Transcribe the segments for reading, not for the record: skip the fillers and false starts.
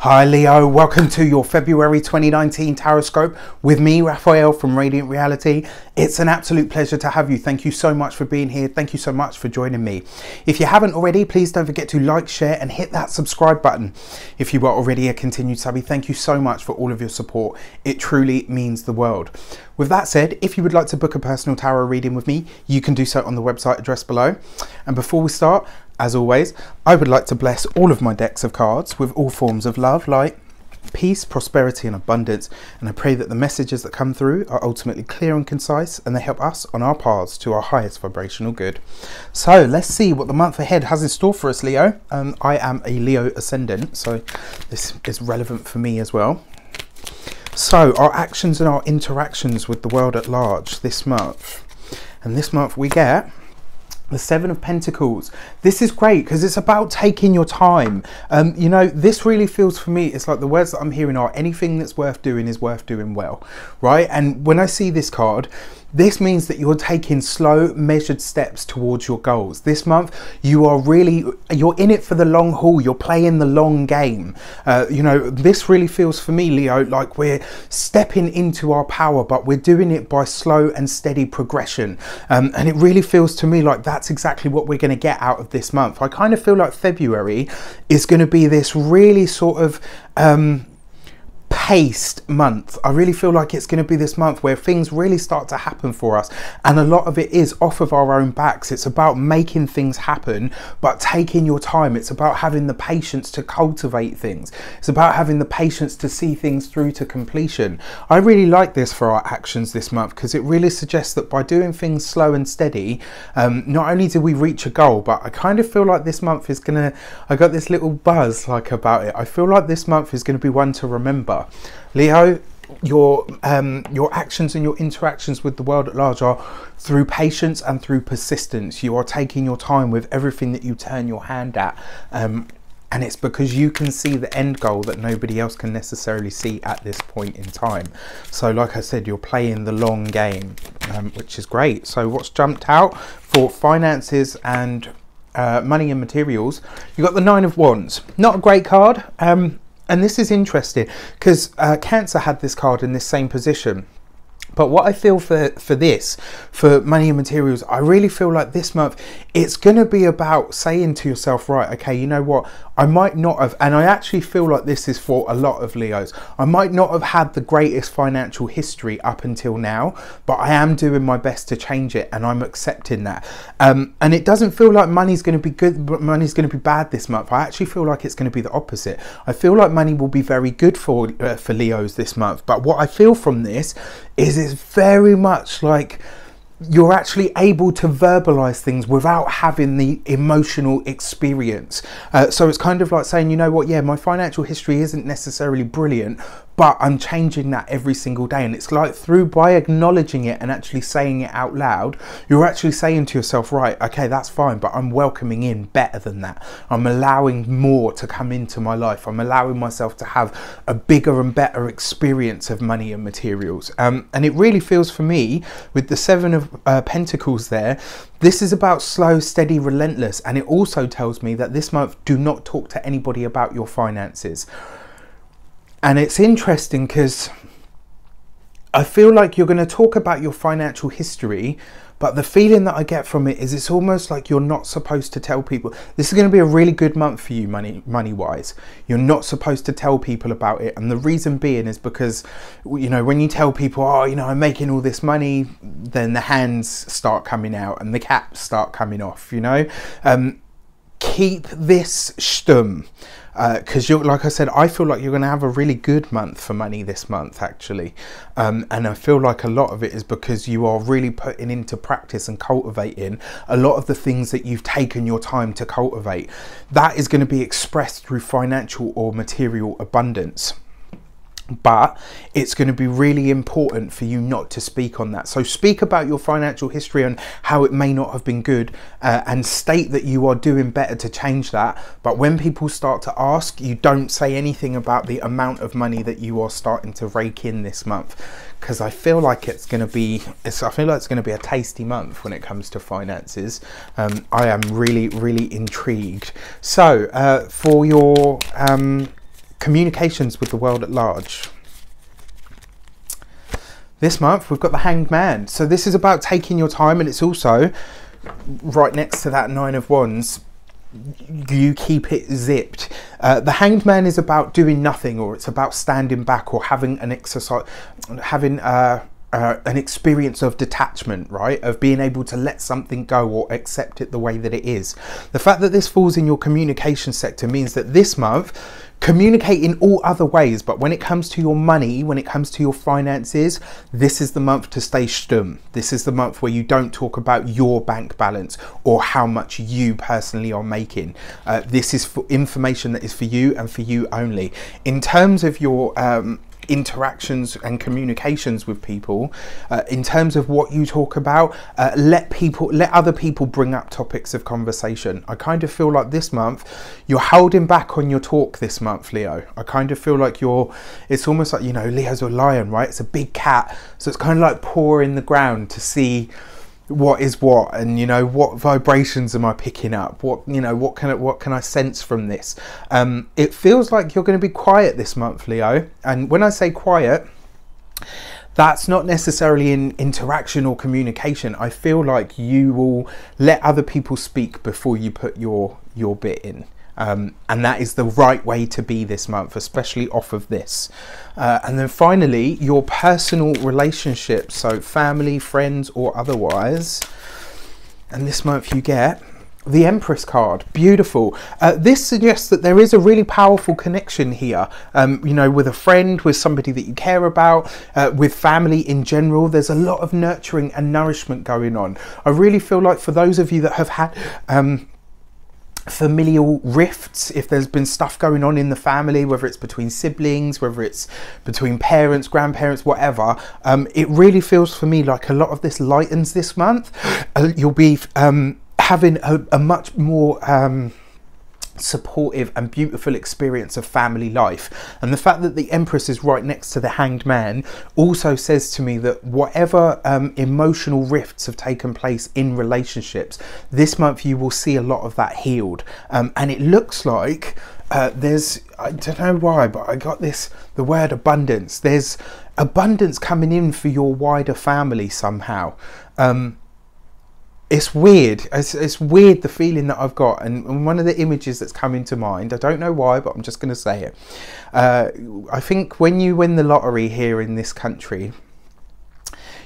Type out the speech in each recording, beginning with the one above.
Hi Leo, welcome to your February 2019 Taroscope with me, Raphael from Radiant Reality. It's an absolute pleasure to have you. Thank you so much for being here. Thank you so much for joining me. If you haven't already, please don't forget to like, share and hit that subscribe button. If you are already a continued subby, thank you so much for all of your support. It truly means the world. With that said, if you would like to book a personal tarot reading with me, you can do so on the website address below. And before we start, as always, I would like to bless all of my decks of cards with all forms of love, light, peace, prosperity and abundance. And I pray that the messages that come through are ultimately clear and concise and they help us on our paths to our highest vibrational good. So let's see what the month ahead has in store for us, Leo. I am a Leo ascendant, so this is relevant for me as well. So our actions and our interactions with the world at large this month. And this month we get the Seven of Pentacles. This is great because it's about taking your time. You know, this really feels for me, it's like the words that I'm hearing are anything that's worth doing is worth doing well, right? And when I see this card, this means that you're taking slow, measured steps towards your goals. This month, you're in it for the long haul. You're playing the long game. You know, this really feels for me, Leo, like we're stepping into our power, but we're doing it by slow and steady progression. And it really feels to me like that's exactly what we're going to get out of this month. I kind of feel like February is going to be this really sort of paced month. I really feel like it's going to be this month where things really start to happen for us, and a lot of it is off of our own backs. It's about making things happen but taking your time. It's about having the patience to cultivate things. It's about having the patience to see things through to completion. I really like this for our actions this month because it really suggests that by doing things slow and steady, not only do we reach a goal, but I kind of feel like this month is gonna, I got this little buzz like about it. I feel like this month is going to be one to remember. Leo, your actions and your interactions with the world at large are through patience and through persistence. You are taking your time with everything that you turn your hand at, and it's because you can see the end goal that nobody else can necessarily see at this point in time. So like I said, you're playing the long game, which is great. So what's jumped out for finances and money and materials? You got the Nine of Wands. Not a great card. And this is interesting because Cancer had this card in this same position. But what I feel for this, for money and materials, I really feel like this month, it's going to be about saying to yourself, right, okay, you know what, I might not have, and I actually feel like this is for a lot of Leos, I might not have had the greatest financial history up until now, but I am doing my best to change it and I'm accepting that. And it doesn't feel like money's going to be good, but money's going to be bad this month. I actually feel like it's going to be the opposite. I feel like money will be very good for Leos this month. But what I feel from this is it's very much like you're actually able to verbalize things without having the emotional experience. So it's kind of like saying, you know what, yeah, my financial history isn't necessarily brilliant, but I'm changing that every single day. And it's like by acknowledging it and actually saying it out loud, you're actually saying to yourself, right, okay, that's fine, but I'm welcoming in better than that. I'm allowing more to come into my life. I'm allowing myself to have a bigger and better experience of money and materials. And it really feels for me with the Seven of Pentacles there, this is about slow, steady, relentless. And it also tells me that this month, do not talk to anybody about your finances. And it's interesting because I feel like you're going to talk about your financial history, but the feeling that I get from it is it's almost like you're not supposed to tell people. This is going to be a really good month for you money-wise. You're not supposed to tell people about it. And the reason being is because, you know, when you tell people, oh, you know, I'm making all this money, then the hands start coming out and the caps start coming off, you know. Keep this stum. Because like I said, I feel like you're going to have a really good month for money this month, actually. And I feel like a lot of it is because you are really putting into practice and cultivating a lot of the things that you've taken your time to cultivate. That is going to be expressed through financial or material abundance. But it's going to be really important for you not to speak on that. So speak about your financial history and how it may not have been good, and state that you are doing better to change that. But when people start to ask, you don't say anything about the amount of money that you are starting to rake in this month, because I feel like it's going to be, I feel like it's going to be a tasty month when it comes to finances. I am really intrigued. So for your communications with the world at large. This month we've got the Hanged Man. So this is about taking your time, and it's also right next to that Nine of Wands. You keep it zipped. The Hanged Man is about doing nothing, or it's about standing back, or having an exercise, having an experience of detachment, right? Of being able to let something go or accept it the way that it is. The fact that this falls in your communication sector means that this month, communicate in all other ways, but when it comes to your money, when it comes to your finances, this is the month to stay stum. This is the month where you don't talk about your bank balance or how much you personally are making. This is for information that is for you and for you only. In terms of your interactions and communications with people, in terms of what you talk about, let other people bring up topics of conversation. I kind of feel like this month you're holding back on your talk this month, Leo. I kind of feel like it's almost like, you know, Leo's a lion, right? It's a big cat, so it's kind of like pawing the ground to see what is what, and you know, what vibrations am I picking up, what, you know, what can I sense from this. It feels like you're going to be quiet this month, Leo, and when I say quiet, that's not necessarily in interaction or communication. I feel like you will let other people speak before you put your bit in. And that is the right way to be this month, especially off of this. And then finally, your personal relationships, so family, friends or otherwise. And this month you get the Empress card. Beautiful. This suggests that there is a really powerful connection here, you know, with a friend, with somebody that you care about, with family in general. There's a lot of nurturing and nourishment going on. I really feel like for those of you that have had familial rifts, if there's been stuff going on in the family, whether it's between siblings, whether it's between parents, grandparents, whatever, it really feels for me like a lot of this lightens this month. You'll be having a much more supportive and beautiful experience of family life. And the fact that the Empress is right next to the Hanged Man also says to me that whatever emotional rifts have taken place in relationships, this month you will see a lot of that healed. And it looks like there's, I don't know why, but I got the word abundance. There's abundance coming in for your wider family somehow. It's weird. It's weird, the feeling that I've got, and one of the images that's coming to mind, I don't know why, but I'm just going to say it. I think when you win the lottery here in this country,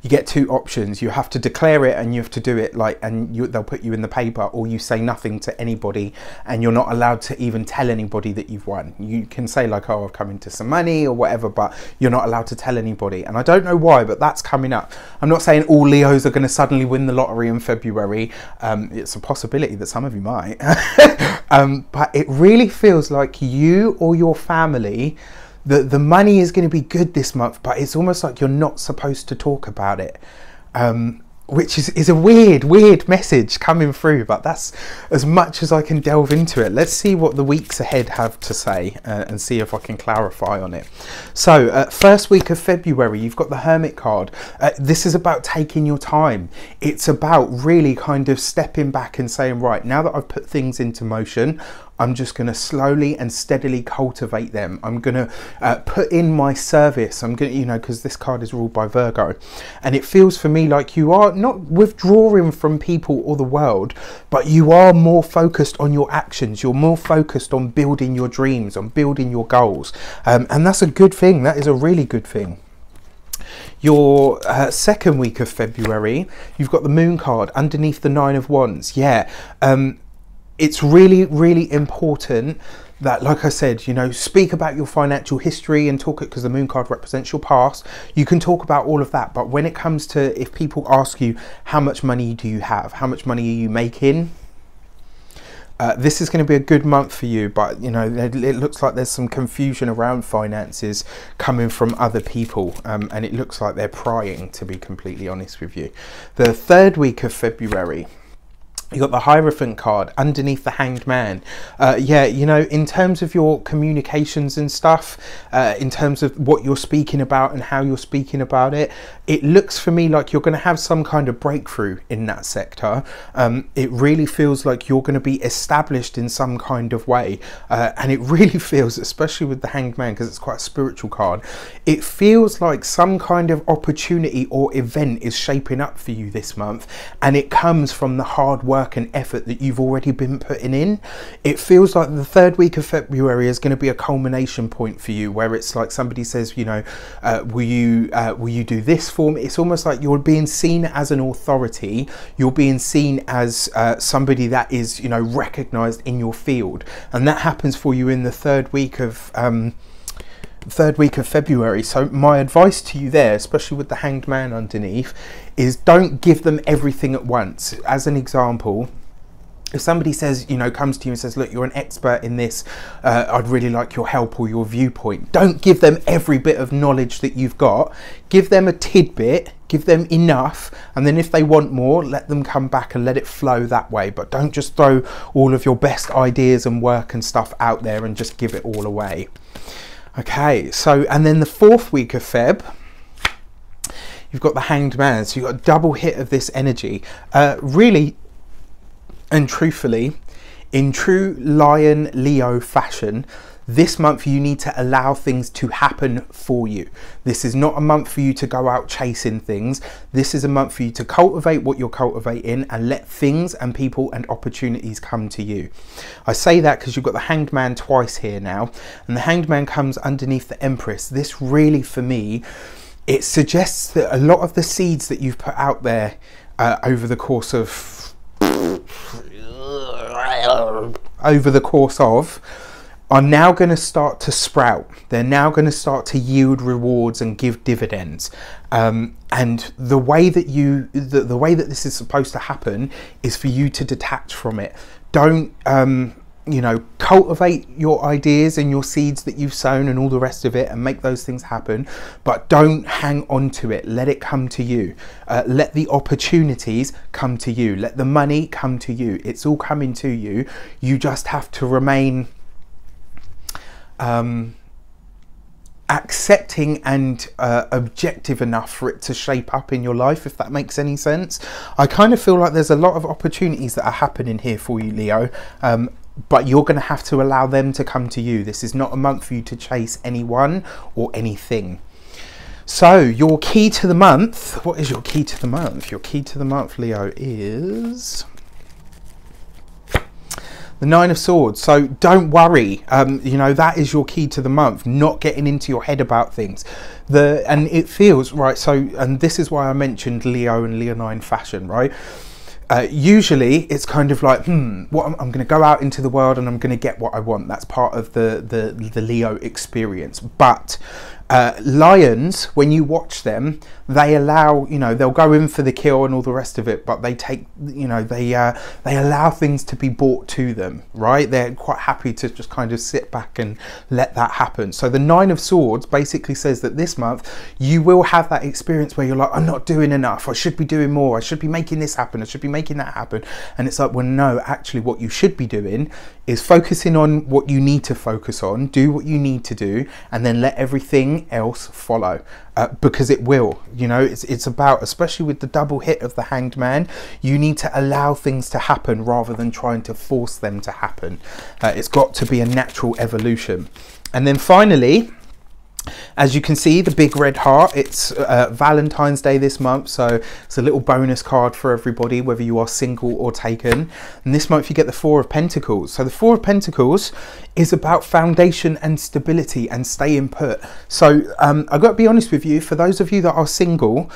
you get two options. You have to declare it, and you have to do it they'll put you in the paper, or you say nothing to anybody and you're not allowed to even tell anybody that you've won. You can say like, oh, I've come into some money or whatever, but you're not allowed to tell anybody. And I don't know why, but that's coming up. I'm not saying all Leos are going to suddenly win the lottery in February. It's a possibility that some of you might. But it really feels like you or your family, the money is going to be good this month, but it's almost like you're not supposed to talk about it, which is a weird message coming through, but that's as much as I can delve into it. Let's see what the weeks ahead have to say and see if I can clarify on it. So first week of February, you've got the Hermit card. This is about taking your time. It's about really kind of stepping back and saying, right, now that I've put things into motion, I'm just going to slowly and steadily cultivate them. I'm going to put in my service. I'm going to, you know, because this card is ruled by Virgo. And it feels for me like you are not withdrawing from people or the world, but you are more focused on your actions. You're more focused on building your dreams, on building your goals. And that's a good thing. That is a really good thing. Your second week of February, you've got the Moon card underneath the Nine of Wands. Yeah. It's really important that, like I said, you know, speak about your financial history and talk it, because the Moon card represents your past. You can talk about all of that, but when it comes to, if people ask you, how much money do you have? How much money are you making? This is going to be a good month for you, but you know, it looks like there's some confusion around finances coming from other people, and it looks like they're prying, to be completely honest with you. The third week of February, You got the Hierophant card underneath the Hanged Man. Yeah, you know, in terms of your communications and stuff, in terms of what you're speaking about and how you're speaking about it, it looks for me like you're going to have some kind of breakthrough in that sector. It really feels like you're going to be established in some kind of way. And it really feels, especially with the Hanged Man, because it's quite a spiritual card, it feels like some kind of opportunity or event is shaping up for you this month. And it comes from the hard work and effort that you've already been putting in. It feels like the third week of February is going to be a culmination point for you, where it's like somebody says, you know, will you do this for me? It's almost like you're being seen as an authority. You're being seen as somebody that is, you know, recognized in your field, and that happens for you in the third week of February. So my advice to you there, especially with the Hanged Man underneath, is don't give them everything at once. As an example, if somebody says, you know, comes to you and says, look, you're an expert in this, I'd really like your help or your viewpoint. Don't give them every bit of knowledge that you've got. Give them a tidbit, give them enough, and then if they want more, let them come back and let it flow that way. But don't just throw all of your best ideas and work and stuff out there and just give it all away. Okay, so, and then the fourth week of Feb, you've got the Hanged Man. So you've got a double hit of this energy. Really and truthfully, in true Lion Leo fashion, this month you need to allow things to happen for you. This is not a month for you to go out chasing things. This is a month for you to cultivate what you're cultivating and let things and people and opportunities come to you. I say that because you've got the Hanged Man twice here now, and the Hanged Man comes underneath the Empress. This really, for me, it suggests that a lot of the seeds that you've put out there over the course of are now going to start to sprout. They're now going to start to yield rewards and give dividends. And the way that the way that this is supposed to happen is for you to detach from it. Don't you know, cultivate your ideas and your seeds that you've sown and all the rest of it, and make those things happen, but don't hang on to it. Let it come to you. Let the opportunities come to you. Let the money come to you. It's all coming to you. You just have to remain accepting and objective enough for it to shape up in your life, if that makes any sense. I kind of feel like there's a lot of opportunities that are happening here for you, Leo, but you're going to have to allow them to come to you. This is not a month for you to chase anyone or anything. So your key to the month, what is your key to the month? Your key to the month, Leo, is the Nine of Swords. So don't worry, you know, that is your key to the month, not getting into your head about things. And it feels right. So, and this is why I mentioned Leo and Leonine fashion, right? Usually it's kind of like, I'm going to go out into the world and I'm going to get what I want. That's part of the Leo experience. But lions, when you watch them, they allow, you know, they'll go in for the kill and all the rest of it, but they take, you know, they allow things to be brought to them, right? They're quite happy to just kind of sit back and let that happen. So the Nine of Swords basically says that this month you will have that experience where you're like, I'm not doing enough, I should be doing more, I should be making this happen, I should be making that happen. And it's like, well, no, actually what you should be doing is focusing on what you need to focus on, do what you need to do, and then let everything else follow, because it will. You know, it's about, especially with the double hit of the Hanged Man, you need to allow things to happen rather than trying to force them to happen. It's got to be a natural evolution. And then finally, as you can see, the big red heart, it's Valentine's Day this month, so it's a little bonus card for everybody, whether you are single or taken. And this month you get the Four of Pentacles. So the Four of Pentacles is about foundation and stability and staying put. So I've got to be honest with you, for those of you that are single,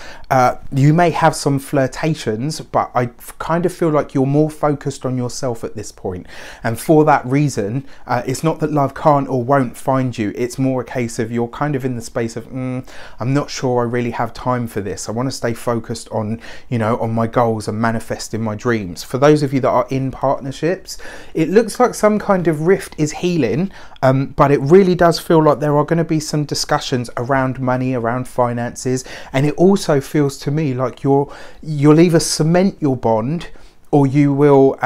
you may have some flirtations, but I kind of feel like you're more focused on yourself at this point. And for that reason, it's not that love can't or won't find you, it's more a case of you're kind of in the space of, I'm not sure I really have time for this. I want to stay focused on, you know, on my goals and manifesting my dreams. For those of you that are in partnerships, it looks like some kind of rift is healing, but it really does feel like there are going to be some discussions around money, around finances, and it also feels to me like you'll either cement your bond or you will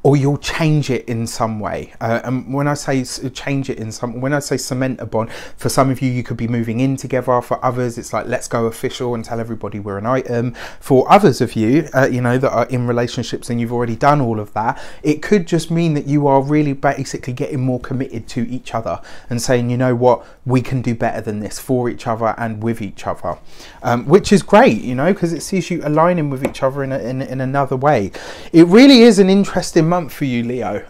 or you'll change it in some way. And when I say change it in some, when I say cement a bond, for some of you, you could be moving in together. For others, it's like, let's go official and tell everybody we're an item. For others of you, you know, that are in relationships and you've already done all of that, it could just mean that you are really basically getting more committed to each other and saying, you know what, we can do better than this for each other and with each other, which is great, you know, because it sees you aligning with each other in another way. It really is an interesting month for you, Leo.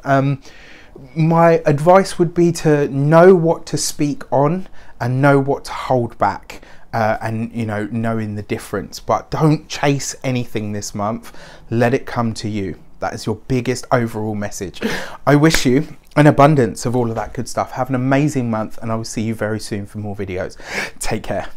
My advice would be to know what to speak on and know what to hold back, and, you know, knowing the difference. But don't chase anything this month. Let it come to you. That is your biggest overall message. I wish you an abundance of all of that good stuff. Have an amazing month, and I will see you very soon for more videos. Take care.